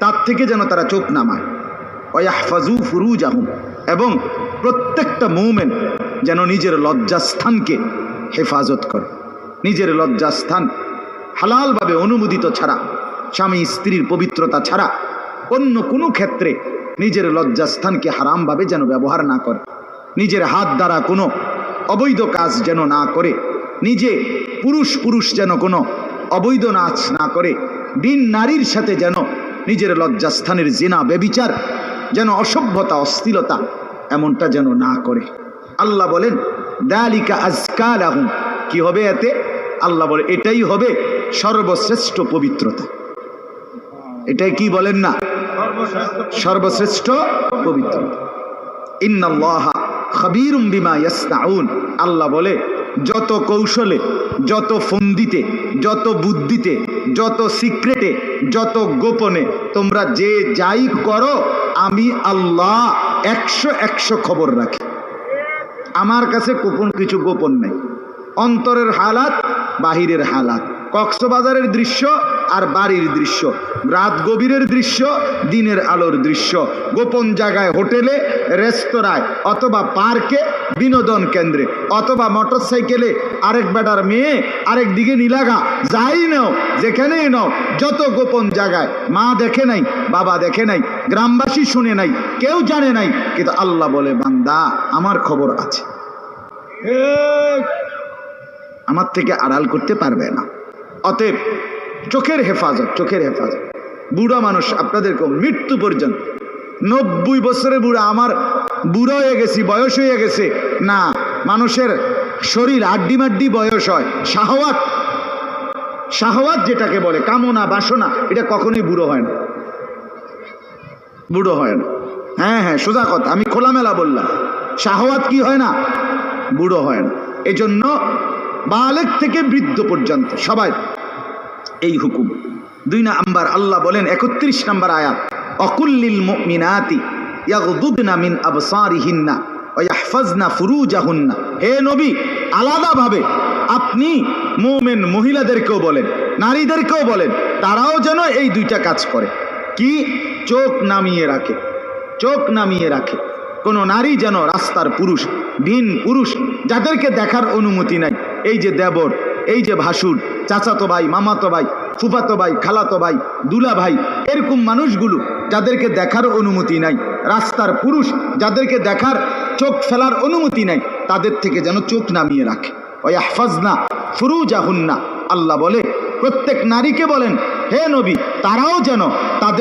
তার থেকে যেন তারা চোখ নামায়। ওয়াহফাজু ফুরুজাহুম, এবং প্রত্যেকটা মুমিন যেন নিজের লজ্জাস্থানকে হেফাজত করে। নিজের লজ্জাস্থান হালালভাবে অনুমোদিত ছাড়া, স্বামী স্ত্রীর পবিত্রতা ছাড়া অন্য কোনো ক্ষেত্রে নিজের লজ্জাস্থানকে হারামভাবে যেন ব্যবহার না করে। নিজের হাত দ্বারা কোনো অবৈধ কাজ যেন না করে, নিজে পুরুষ যেন কোনো অবৈধ নাচ না করে, দিন নারীর সাথে যেন নিজের লজ্জাস্থানের জিনা বেবিচার, যেন অসভ্যতা অশ্লীলতা এমনটা যেন না করে। আল্লাহ বলেন যালিকা আযকা লাহুম, কি হবে এতে? আল্লাহ বলে এটাই হবে সর্বশ্রেষ্ঠ পবিত্রতা। এটাই কি বলেন না? সর্বশ্রেষ্ঠ পবিত্রতা। ইন্নাল্লাহা খাবীরুম বিমা ইয়াসনাউন, আল্লাহ বলে যত কৌশলে, যত ফন্দিতে, যত বুদ্ধিতে, যত সিক্রেটে, যত গোপনে তোমরা যে যাই করো, আমি আল্লাহ 100 খবর রাখি। আমার কাছে গোপন কিছু গোপন নেই। অন্তরের হালাত, বাহিরের হালাত, কক্সবাজারের দৃশ্য আর বাড়ির দৃশ্য, রাত গভীরের দৃশ্য, দিনের আলোর দৃশ্য, গোপন জায়গায়, হোটেলে, রেস্তোরাঁয়, অথবা পার্কে, বিনোদন কেন্দ্রে, অথবা মোটরসাইকেলে আরেক বেটার মেয়ে আরেক দিকে নিলাগা, যাই নাও, যেখানেই নাও, যত গোপন জায়গায়, মা দেখে নাই, বাবা দেখে নাই, গ্রামবাসী শুনে নাই, কেউ জানে নাই, কিন্তু আল্লাহ বলে বান্দা আমার খবর আছে, আমার থেকে আড়াল করতে পারবে না। অতএব চোখের হেফাজত, চোখের হেফাজত। বুড়া মানুষ আপনাদেরকে মৃত্যু পর্যন্ত, 90 বছরের বুড়া, আমার বুড়ো হয়ে গেছি, বয়স হয়ে গেছে না, মানুষের শরীর আড্ডি মাড্ডি বয়স হয়। শাহওয়াত, শাহওয়াত যেটাকে বলে, কামনা বাসনা, এটা কখনোই বুড়ো হয় না, বুড়ো হয় না। হ্যাঁ, সোজা কথা, আমি খোলামেলা বললাম, শাহওয়াত কি হয় না? বুড়ো হয় না। এজন্য বালেগ থেকে বৃদ্ধ পর্যন্ত সবাই এই হুকুম। 2 নাম্বার আল্লাহ বলেন 31 নম্বর আয়াত, অকুল্লিল মুমিনাতি ইয়াগদুদনা মিন আবসারিহিন্না ওয়া ইয়াহফাজনা ফুরুজাহুন্না। হে নবী, আলাদাভাবে আপনি মুমিন মহিলাদেরকেও বলেন, নারীদেরকেও বলেন, তারাও যেন এই 2টা কাজ করে। কি? চোখ নামিয়ে রাখে, চোখ নামিয়ে রাখে। কোনো নারী যেন রাস্তার পুরুষ, ভিন পুরুষ, যাদেরকে দেখার অনুমতি নাই, এই যে দেবর, এই যে ভাসুর, চাচাতো ভাই, মামাতো ভাই, ফুফাতো ভাই, খালাতো ভাই, দুলা ভাই, এরকম মানুষগুলো যাদেরকে দেখার অনুমতি নাই, রাস্তার পুরুষ যাদেরকে দেখার, চোখ ফেলার অনুমতি নাই, তাদের থেকে যেন চোখ নামিয়ে রাখে। ওয়াহফাজনা ফুরুজাহুন্না, আল্লাহ বলে প্রত্যেক নারীকে বলেন হে নবী, তারাও যেন তাদের